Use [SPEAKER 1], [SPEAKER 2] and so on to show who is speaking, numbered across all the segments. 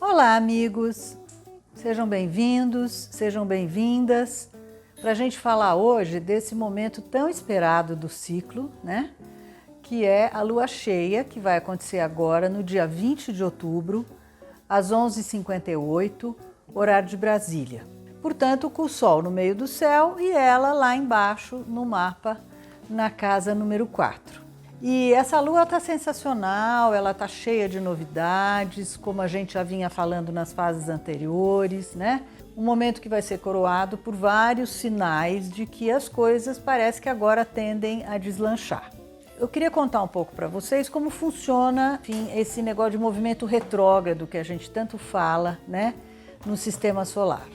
[SPEAKER 1] Olá, amigos! Sejam bem-vindos, sejam bem-vindas para a gente falar hoje desse momento tão esperado do ciclo, né? Que é a lua cheia, que vai acontecer agora no dia 20 de outubro, às 11h58, horário de Brasília. Portanto, com o Sol no meio do céu e ela lá embaixo no mapa, na casa número 4. E essa lua está sensacional, ela está cheia de novidades, como a gente já vinha falando nas fases anteriores, né? Um momento que vai ser coroado por vários sinais de que as coisas parece que agora tendem a deslanchar. Eu queria contar um pouco para vocês como funciona, enfim, esse negócio de movimento retrógrado que a gente tanto fala, né, no sistema solar.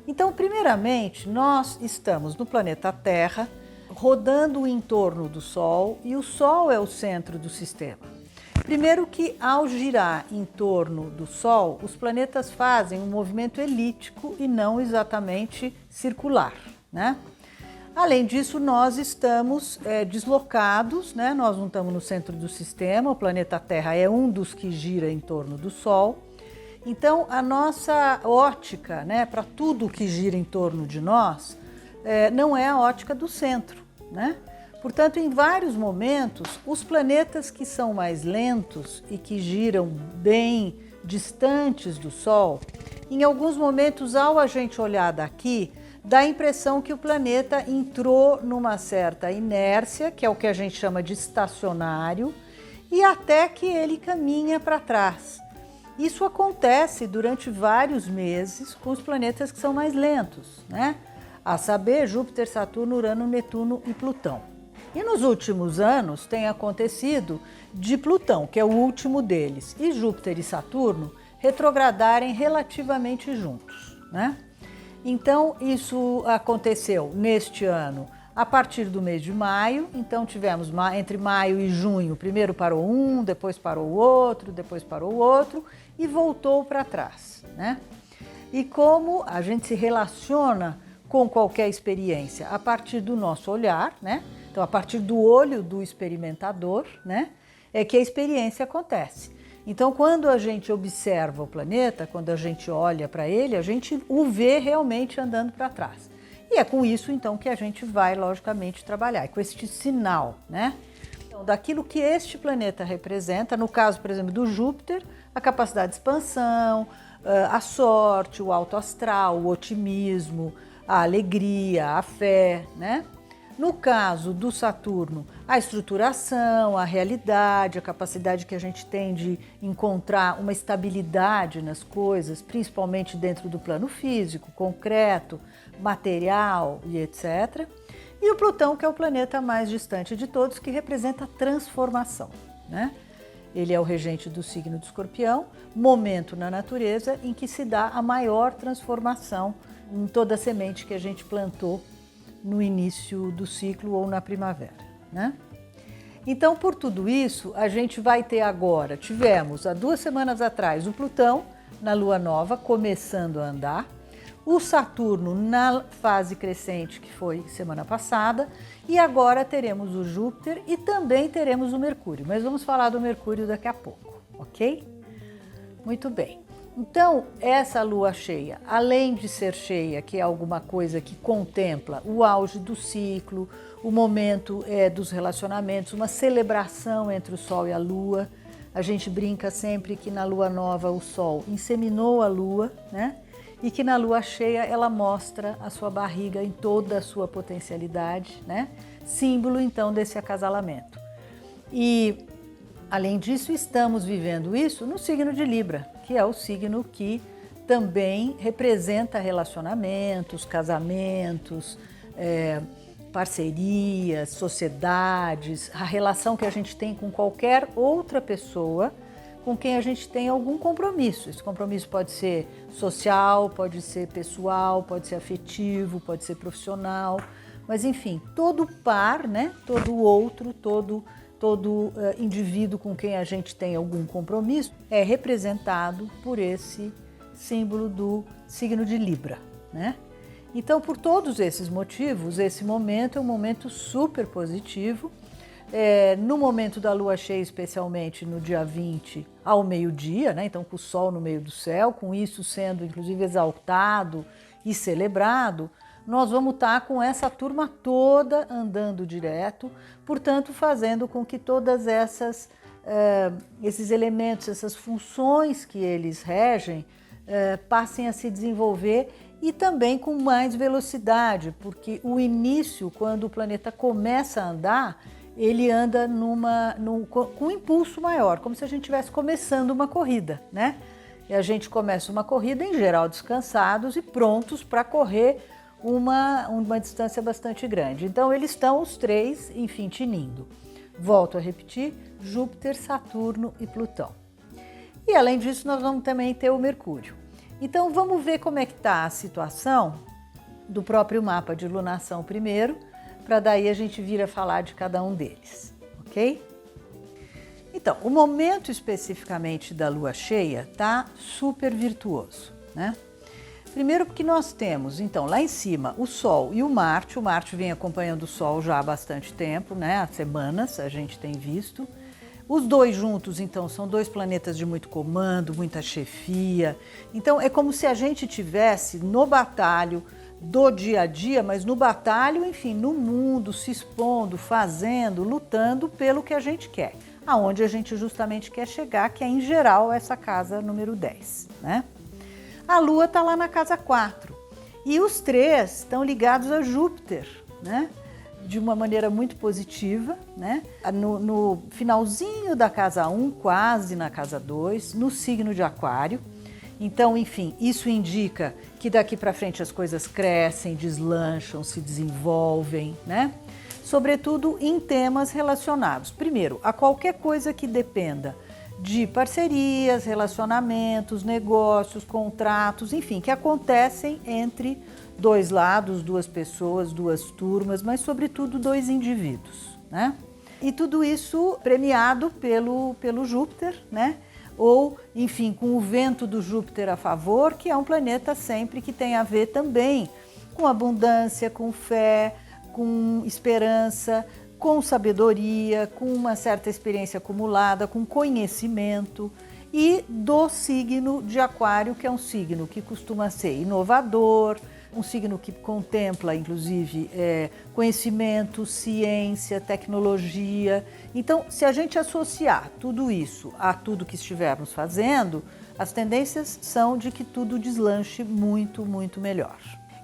[SPEAKER 1] Então, primeiramente, nós estamos no planeta Terra, rodando em torno do Sol, e o Sol é o centro do sistema. Primeiro que, ao girar em torno do Sol, os planetas fazem um movimento elíptico e não exatamente circular, né? Além disso, nós estamos deslocados, né? Nós não estamos no centro do sistema, o planeta Terra é um dos que gira em torno do Sol. Então, a nossa ótica, né, para tudo que gira em torno de nós, não é a ótica do centro, né? Portanto, em vários momentos, os planetas que são mais lentos e que giram bem distantes do Sol, em alguns momentos, ao a gente olhar daqui, dá a impressão que o planeta entrou numa certa inércia, que é o que a gente chama de estacionário, e até que ele caminha para trás. Isso acontece durante vários meses com os planetas que são mais lentos, né? A saber, Júpiter, Saturno, Urano, Netuno e Plutão. E nos últimos anos tem acontecido de Plutão, que é o último deles, e Júpiter e Saturno retrogradarem relativamente juntos, né? Então, isso aconteceu neste ano a partir do mês de maio. Então, tivemos entre maio e junho, primeiro parou um, depois parou o outro, depois parou o outro e voltou para trás, né? E como a gente se relaciona com qualquer experiência a partir do nosso olhar, né? Então, a partir do olho do experimentador, né? É que a experiência acontece. Então, quando a gente observa o planeta, quando a gente olha para ele, a gente o vê realmente andando para trás. E é com isso, então, que a gente vai, logicamente, trabalhar, é com este sinal, né? Então, daquilo que este planeta representa, no caso, por exemplo, do Júpiter, a capacidade de expansão, a sorte, o alto astral, o otimismo, a alegria, a fé, né? No caso do Saturno, a estruturação, a realidade, a capacidade que a gente tem de encontrar uma estabilidade nas coisas, principalmente dentro do plano físico, concreto, material e etc. E o Plutão, que é o planeta mais distante de todos, que representa a transformação, né? Ele é o regente do signo de Escorpião, momento na natureza em que se dá a maior transformação em toda a semente que a gente plantou no início do ciclo ou na primavera, né? Então, por tudo isso, a gente vai ter agora, tivemos há 2 semanas atrás o Plutão na Lua Nova começando a andar, o Saturno na fase crescente, que foi semana passada, e agora teremos o Júpiter e também teremos o Mercúrio, mas vamos falar do Mercúrio daqui a pouco, ok? Muito bem. Então, essa lua cheia, além de ser cheia, que é alguma coisa que contempla o auge do ciclo, o momento dos relacionamentos, uma celebração entre o Sol e a Lua. A gente brinca sempre que na lua nova o Sol inseminou a Lua, né? E que na lua cheia ela mostra a sua barriga em toda a sua potencialidade, né? Símbolo então desse acasalamento. E além disso, estamos vivendo isso no signo de Libra, que é o signo que também representa relacionamentos, casamentos, parcerias, sociedades, a relação que a gente tem com qualquer outra pessoa com quem a gente tem algum compromisso. Esse compromisso pode ser social, pode ser pessoal, pode ser afetivo, pode ser profissional, mas enfim, todo par, né? Todo outro, todo indivíduo com quem a gente tem algum compromisso é representado por esse símbolo do signo de Libra, né? Então, por todos esses motivos, esse momento é um momento super positivo. no momento da lua cheia, especialmente no dia 20 ao meio-dia, né? Então com o sol no meio do céu, com isso sendo inclusive exaltado e celebrado, nós vamos estar com essa turma toda andando direto, portanto fazendo com que todas esses elementos, essas funções que eles regem, passem a se desenvolver e também com mais velocidade, porque o início, quando o planeta começa a andar, ele anda com um impulso maior, como se a gente estivesse começando uma corrida, né? E a gente começa uma corrida, em geral, descansados e prontos para correr uma distância bastante grande. Então, eles estão os três, enfim, tinindo. Volto a repetir, Júpiter, Saturno e Plutão. E, além disso, nós vamos também ter o Mercúrio. Então, vamos ver como é que está a situação do próprio mapa de lunação primeiro, para daí a gente vir a falar de cada um deles, ok? Então, o momento especificamente da lua cheia está super virtuoso, né? Primeiro porque nós temos, então, lá em cima o Sol e o Marte vem acompanhando o Sol já há bastante tempo, né? Há semanas a gente tem visto. Os dois juntos, então, são dois planetas de muito comando, muita chefia. Então, é como se a gente tivesse no batalho do dia a dia, mas no batalho, enfim, no mundo, se expondo, fazendo, lutando pelo que a gente quer. Aonde a gente justamente quer chegar, que é, em geral, essa casa número 10, né? A Lua está lá na casa 4 e os três estão ligados a Júpiter, né? De uma maneira muito positiva, né? No finalzinho da casa 1, quase na casa 2, no signo de Aquário. Então, enfim, isso indica que daqui para frente as coisas crescem, deslancham, se desenvolvem, né? Sobretudo em temas relacionados, primeiro, a qualquer coisa que dependa de parcerias, relacionamentos, negócios, contratos, enfim, que acontecem entre dois lados, duas pessoas, duas turmas, mas sobretudo dois indivíduos, né? E tudo isso premiado pelo Júpiter, né? Ou, enfim, com o vento do Júpiter a favor, que é um planeta sempre que tem a ver também com abundância, com fé, com esperança, com sabedoria, com uma certa experiência acumulada, com conhecimento, e do signo de Aquário, que é um signo que costuma ser inovador, um signo que contempla, inclusive, conhecimento, ciência, tecnologia. Então, se a gente associar tudo isso a tudo que estivermos fazendo, as tendências são de que tudo deslanche muito, muito melhor.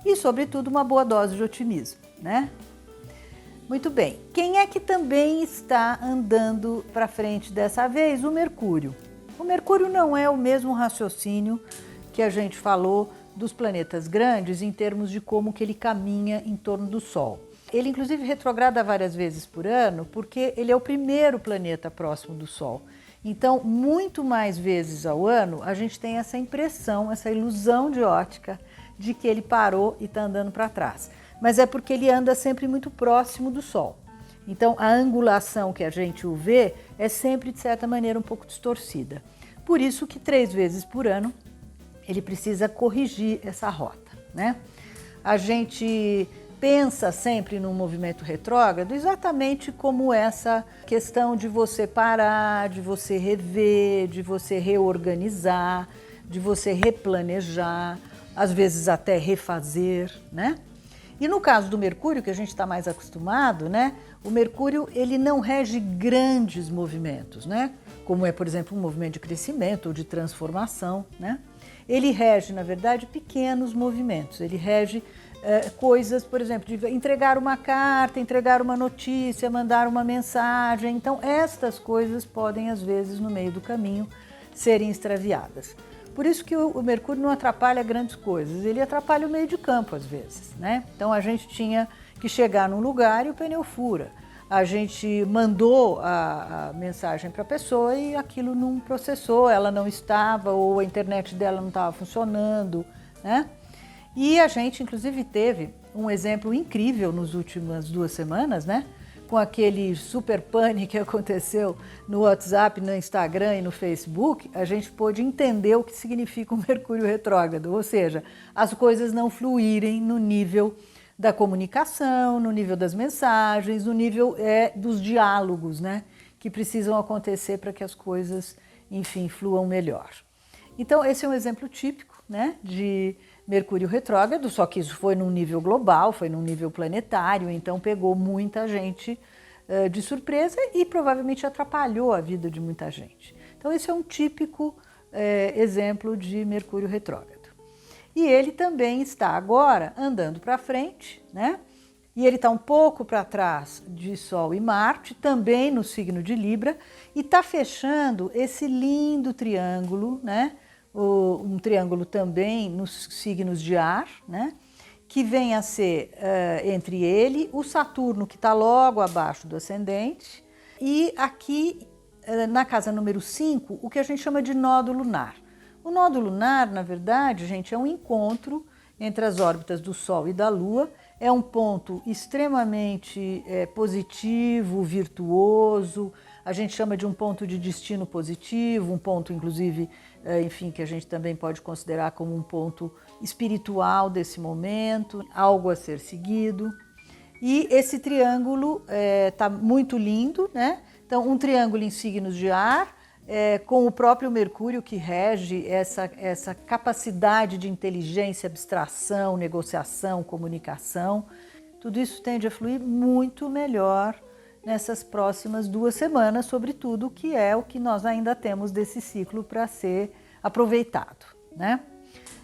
[SPEAKER 1] E, sobretudo, uma boa dose de otimismo, né? Muito bem. Quem é que também está andando para frente dessa vez? O Mercúrio. O Mercúrio não é o mesmo raciocínio que a gente falou dos planetas grandes em termos de como que ele caminha em torno do Sol. Ele, inclusive, retrograda várias vezes por ano porque ele é o primeiro planeta próximo do Sol. Então, muito mais vezes ao ano, a gente tem essa impressão, essa ilusão de ótica de que ele parou e está andando para trás. Mas é porque ele anda sempre muito próximo do Sol. Então, a angulação que a gente o vê é sempre, de certa maneira, um pouco distorcida. Por isso que 3 vezes por ano ele precisa corrigir essa rota, né? A gente pensa sempre num movimento retrógrado exatamente como essa questão de você parar, de você rever, de você reorganizar, de você replanejar, às vezes até refazer, né? E no caso do Mercúrio, que a gente está mais acostumado, né? O Mercúrio, ele não rege grandes movimentos, né? Como é, por exemplo, um movimento de crescimento ou de transformação, né? Ele rege, na verdade, pequenos movimentos. Ele rege coisas, por exemplo, de entregar uma carta, entregar uma notícia, mandar uma mensagem. Então, estas coisas podem, às vezes, no meio do caminho, serem extraviadas. Por isso que o Mercúrio não atrapalha grandes coisas, ele atrapalha o meio de campo às vezes, né? Então a gente tinha que chegar num lugar e o pneu fura. A gente mandou a mensagem para a pessoa e aquilo não processou, ela não estava, ou a internet dela não estava funcionando, né? E a gente, inclusive, teve um exemplo incrível nas últimas 2 semanas, né? Com aquele super pane que aconteceu no WhatsApp, no Instagram e no Facebook, a gente pôde entender o que significa um Mercúrio retrógrado, ou seja, as coisas não fluírem no nível da comunicação, no nível das mensagens, no nível dos diálogos, né, que precisam acontecer para que as coisas, enfim, fluam melhor. Então, esse é um exemplo típico, né, de Mercúrio retrógrado, só que isso foi num nível global, foi num nível planetário, então pegou muita gente de surpresa e provavelmente atrapalhou a vida de muita gente. Então, esse é um típico exemplo de Mercúrio retrógrado. E ele também está agora andando para frente, né? E ele está um pouco para trás de Sol e Marte, também no signo de Libra, e está fechando esse lindo triângulo, né? Um triângulo também nos signos de ar, né? Que vem a ser entre ele o Saturno, que está logo abaixo do ascendente, e aqui na casa número 5, o que a gente chama de nódo lunar. O nódo lunar, na verdade, gente, é um encontro entre as órbitas do Sol e da Lua, é um ponto extremamente positivo, virtuoso, a gente chama de um ponto de destino positivo, um ponto, inclusive, enfim, que a gente também pode considerar como um ponto espiritual desse momento, algo a ser seguido. E esse triângulo está muito lindo, né? Então, um triângulo em signos de ar, com o próprio Mercúrio que rege essa capacidade de inteligência, abstração, negociação, comunicação. Tudo isso tende a fluir muito melhor nessas próximas 2 semanas, sobretudo, que é o que nós ainda temos desse ciclo para ser aproveitado, né?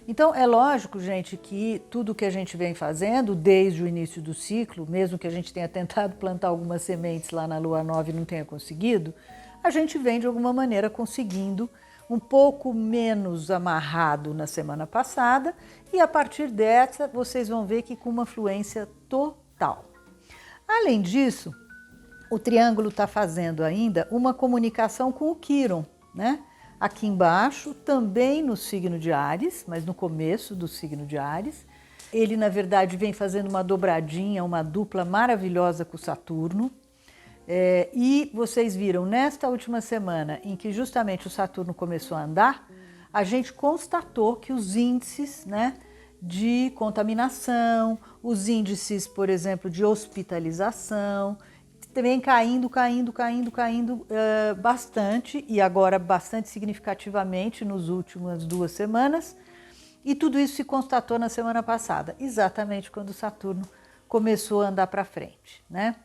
[SPEAKER 1] Então, é lógico, gente, que tudo que a gente vem fazendo desde o início do ciclo, mesmo que a gente tenha tentado plantar algumas sementes lá na Lua Nova e não tenha conseguido, a gente vem, de alguma maneira, conseguindo um pouco menos amarrado na semana passada e, a partir dessa, vocês vão ver que com uma fluência total. Além disso, o triângulo está fazendo ainda uma comunicação com o Quirón, né? Aqui embaixo, também no signo de Áries, mas no começo do signo de Áries. Ele, na verdade, vem fazendo uma dobradinha, uma dupla maravilhosa com o Saturno. E vocês viram, nesta última semana, em que justamente o Saturno começou a andar, a gente constatou que os índices, né, de contaminação, os índices, por exemplo, de hospitalização, vem caindo bastante, e agora bastante significativamente nas últimas 2 semanas, e tudo isso se constatou na semana passada, exatamente quando o Saturno começou a andar para frente, né?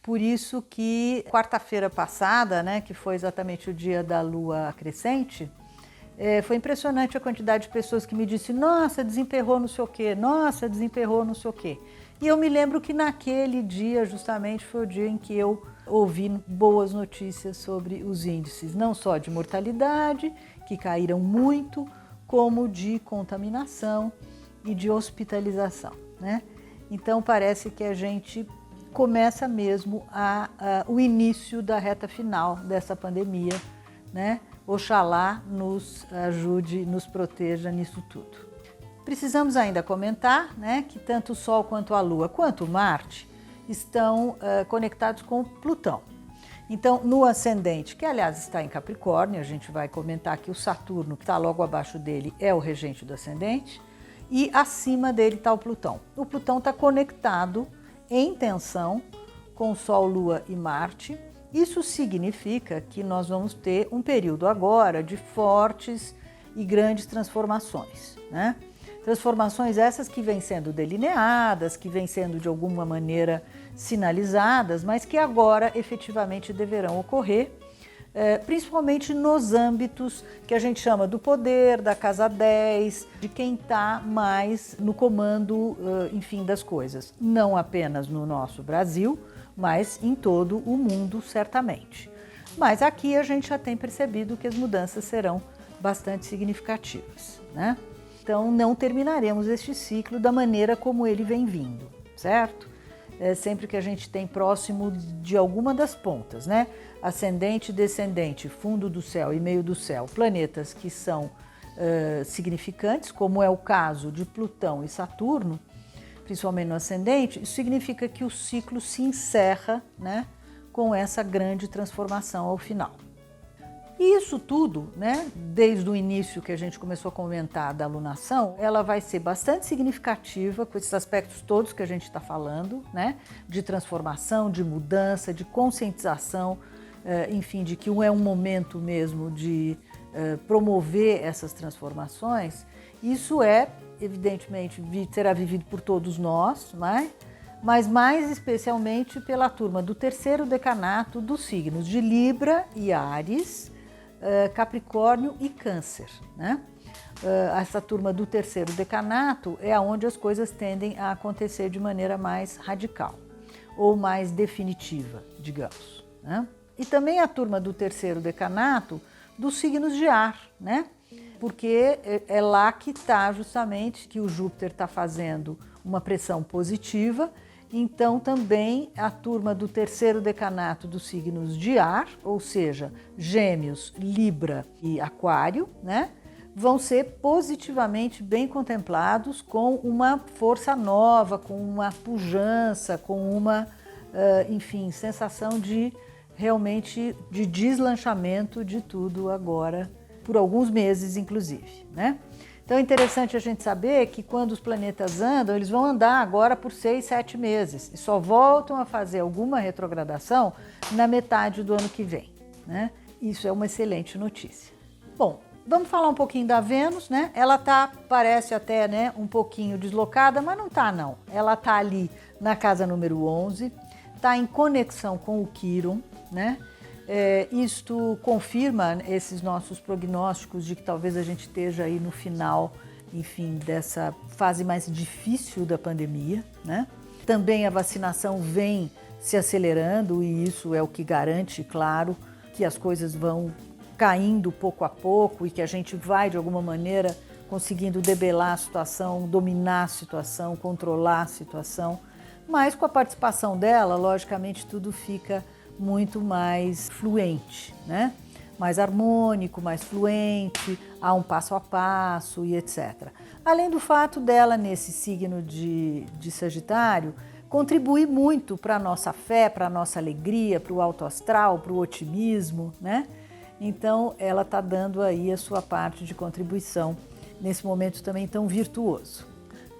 [SPEAKER 1] Por isso que quarta-feira passada, né, que foi exatamente o dia da Lua crescente, foi impressionante a quantidade de pessoas que me disse: nossa, desemperrou não sei o quê, nossa, desemperrou não sei o quê. E eu me lembro que naquele dia, justamente, foi o dia em que eu ouvi boas notícias sobre os índices, não só de mortalidade, que caíram muito, como de contaminação e de hospitalização, né? Então, parece que a gente começa mesmo o início da reta final dessa pandemia, né? Oxalá nos ajude, nos proteja nisso tudo. Precisamos ainda comentar, né, que tanto o Sol quanto a Lua, quanto Marte, estão conectados com Plutão. Então, no ascendente, que aliás está em Capricórnio, a gente vai comentar que o Saturno, que está logo abaixo dele, é o regente do ascendente, e acima dele está o Plutão. O Plutão está conectado em tensão com o Sol, Lua e Marte. Isso significa que nós vamos ter um período agora de fortes e grandes transformações, né? Transformações essas que vêm sendo delineadas, que vêm sendo de alguma maneira sinalizadas, mas que agora efetivamente deverão ocorrer, principalmente nos âmbitos que a gente chama do poder, da casa 10, de quem está mais no comando, enfim, das coisas. Não apenas no nosso Brasil, mas em todo o mundo, certamente. Mas aqui a gente já tem percebido que as mudanças serão bastante significativas, né? Então, não terminaremos este ciclo da maneira como ele vem vindo, certo? Sempre que a gente tem próximo de alguma das pontas, né? Ascendente, descendente, fundo do céu e meio do céu, planetas que são significantes, como é o caso de Plutão e Saturno, principalmente no ascendente, isso significa que o ciclo se encerra, né, com essa grande transformação ao final. E isso tudo, né, desde o início que a gente começou a comentar da alunação, ela vai ser bastante significativa com esses aspectos todos que a gente está falando, né, de transformação, de mudança, de conscientização, enfim, de que é um momento mesmo de promover essas transformações. Isso evidentemente, será vivido por todos nós, né? Mas mais especialmente pela turma do terceiro decanato dos signos de Libra e Áries, Capricórnio e Câncer, né? Essa turma do terceiro decanato é onde as coisas tendem a acontecer de maneira mais radical ou mais definitiva, digamos, né? E também a turma do terceiro decanato dos signos de ar, né? Porque é lá que está justamente que o Júpiter está fazendo uma pressão positiva. Então também a turma do terceiro decanato dos signos de ar, ou seja, Gêmeos, Libra e Aquário, né, vão ser positivamente bem contemplados com uma força nova, com uma pujança, com uma, enfim, sensação de realmente de deslanchamento de tudo agora, por alguns meses inclusive, né? Então é interessante a gente saber que quando os planetas andam, eles vão andar agora por 6, 7 meses e só voltam a fazer alguma retrogradação na metade do ano que vem, né? Isso é uma excelente notícia. Bom, vamos falar um pouquinho da Vênus, né? Ela parece até, né, um pouquinho deslocada, mas não tá não. Ela tá ali na casa número 11, tá em conexão com o Quirón, né? Isto confirma esses nossos prognósticos de que talvez a gente esteja aí no final, enfim, dessa fase mais difícil da pandemia, né? Também a vacinação vem se acelerando e isso é o que garante, claro, que as coisas vão caindo pouco a pouco e que a gente vai, de alguma maneira, conseguindo debelar a situação, dominar a situação, controlar a situação. Mas com a participação dela, logicamente, tudo fica muito mais fluente, né? Mais harmônico, mais fluente, há um passo a passo e etc. Além do fato dela, nesse signo de Sagitário, contribuir muito para a nossa fé, para a nossa alegria, para o alto astral, para o otimismo, né? Então, ela está dando aí a sua parte de contribuição nesse momento também tão virtuoso.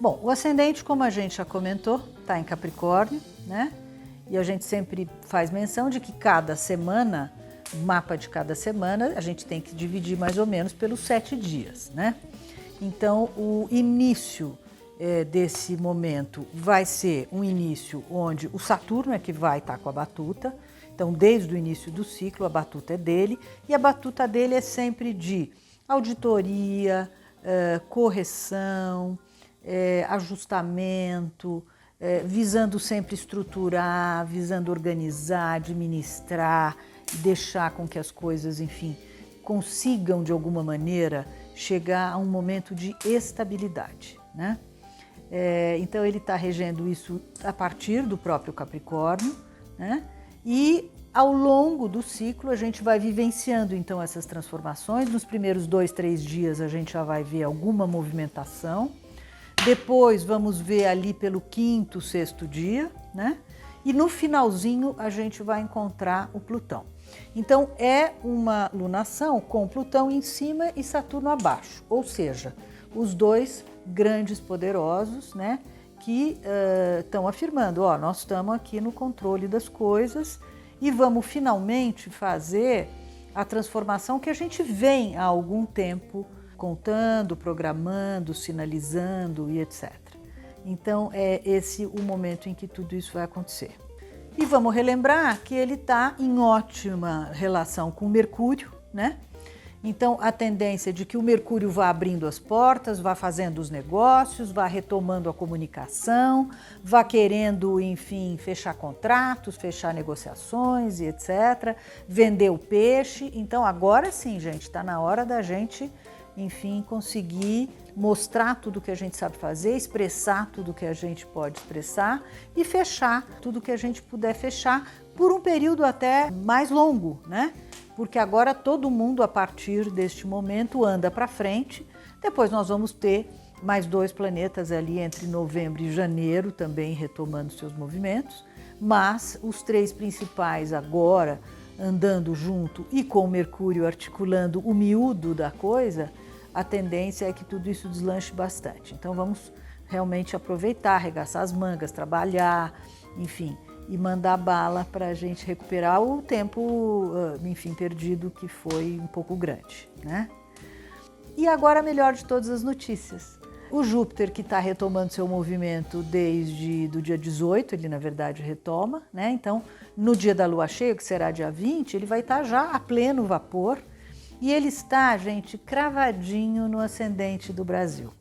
[SPEAKER 1] Bom, o ascendente, como a gente já comentou, está em Capricórnio, né? E a gente sempre faz menção de que cada semana, o mapa de cada semana, a gente tem que dividir mais ou menos pelos 7 dias, né? Então, o início desse momento vai ser um início onde o Saturno é que vai estar com a batuta. Então, desde o início do ciclo, a batuta é dele. E a batuta dele é sempre de auditoria, correção, ajustamento, visando sempre estruturar, visando organizar, administrar, deixar com que as coisas, enfim, consigam de alguma maneira chegar a um momento de estabilidade, né? Então ele está regendo isso a partir do próprio Capricórnio, né? E ao longo do ciclo a gente vai vivenciando então essas transformações. Nos primeiros 2, 3 dias a gente já vai ver alguma movimentação. Depois vamos ver ali pelo 5º, 6º dia, né? E no finalzinho a gente vai encontrar o Plutão. Então é uma lunação com Plutão em cima e Saturno abaixo, ou seja, os dois grandes poderosos, né? Que estão afirmando, ó, nós estamos aqui no controle das coisas e vamos finalmente fazer a transformação que a gente vem há algum tempo contando, programando, sinalizando e etc. Então é esse o momento em que tudo isso vai acontecer. E vamos relembrar que ele está em ótima relação com Mercúrio, né? Então a tendência é de que o Mercúrio vá abrindo as portas, vá fazendo os negócios, vá retomando a comunicação, vá querendo, enfim, fechar contratos, fechar negociações e etc. Vender o peixe. Então agora sim, gente, está na hora da gente, enfim, conseguir mostrar tudo que a gente sabe fazer, expressar tudo que a gente pode expressar e fechar tudo que a gente puder fechar por um período até mais longo, né? Porque agora todo mundo, a partir deste momento, anda para frente. Depois nós vamos ter mais 2 planetas ali entre novembro e janeiro, também retomando seus movimentos. Mas os 3 principais agora, andando junto e com o Mercúrio articulando o miúdo da coisa, a tendência é que tudo isso deslanche bastante. Então vamos realmente aproveitar, arregaçar as mangas, trabalhar, enfim, e mandar bala para a gente recuperar o tempo, enfim, perdido, que foi um pouco grande, né? E agora a melhor de todas as notícias. O Júpiter, que está retomando seu movimento desde o dia 18, ele na verdade retoma, né? Então, no dia da lua cheia, que será dia 20, ele vai estar já a pleno vapor e ele está, gente, cravadinho no ascendente do Brasil.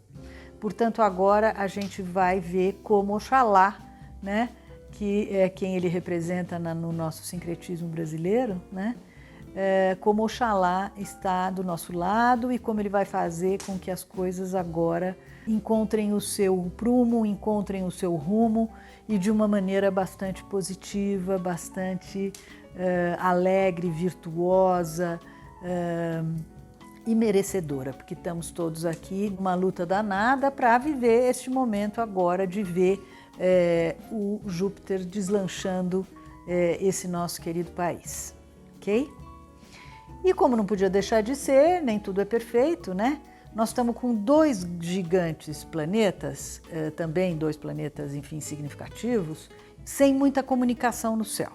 [SPEAKER 1] Portanto, agora a gente vai ver como Oxalá, né, que é quem ele representa no nosso sincretismo brasileiro, né? Como Oxalá está do nosso lado e como ele vai fazer com que as coisas agora encontrem o seu prumo, encontrem o seu rumo e de uma maneira bastante positiva, bastante alegre, virtuosa e merecedora, porque estamos todos aqui numa luta danada para viver este momento agora de ver o Júpiter deslanchando esse nosso querido país, ok? E como não podia deixar de ser, nem tudo é perfeito, né? Nós estamos com 2 gigantes planetas, também 2 planetas, enfim, significativos, sem muita comunicação no céu.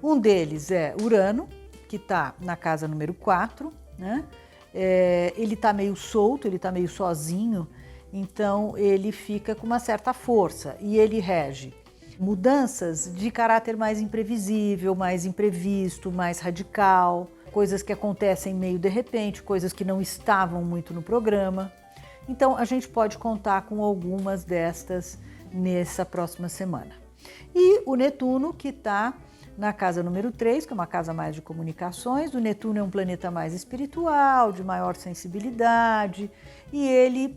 [SPEAKER 1] Um deles é Urano, que está na casa número 4, né? Ele está meio solto, ele está meio sozinho, então ele fica com uma certa força e ele rege mudanças de caráter mais imprevisível, mais imprevisto, mais radical, coisas que acontecem meio de repente, coisas que não estavam muito no programa. Então, a gente pode contar com algumas destas nessa próxima semana. E o Netuno, que está na casa número 3, que é uma casa mais de comunicações. O Netuno é um planeta mais espiritual, de maior sensibilidade, e ele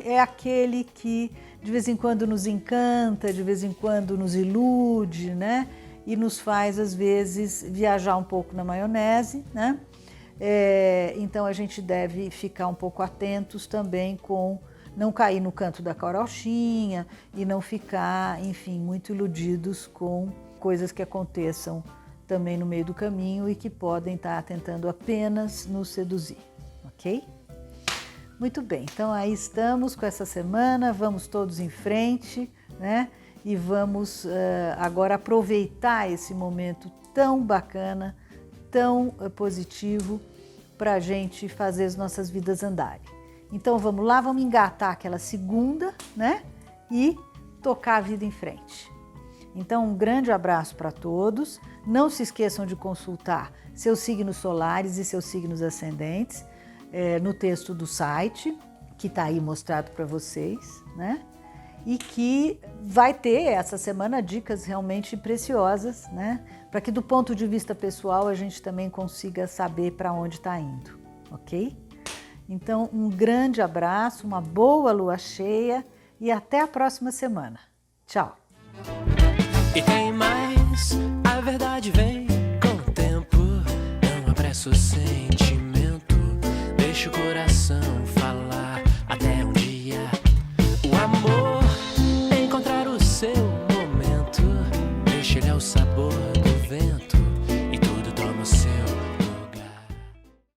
[SPEAKER 1] é aquele que de vez em quando nos encanta, de vez em quando nos ilude, né? E nos faz, às vezes, viajar um pouco na maionese, né? Então, a gente deve ficar um pouco atentos também com não cair no canto da carochinha e não ficar, enfim, muito iludidos com coisas que aconteçam também no meio do caminho e que podem estar tentando apenas nos seduzir, ok? Muito bem, então aí estamos com essa semana, vamos todos em frente, né? E vamos agora aproveitar esse momento tão bacana, tão positivo para a gente fazer as nossas vidas andarem. Então vamos lá, vamos engatar aquela segunda, né? E tocar a vida em frente. Então um grande abraço para todos. Não se esqueçam de consultar seus signos solares e seus signos ascendentes no texto do site, que está aí mostrado para vocês, né? E que vai ter essa semana dicas realmente preciosas, né? Para que do ponto de vista pessoal a gente também consiga saber para onde está indo, ok? Então um grande abraço, uma boa lua cheia e até a próxima semana. Tchau!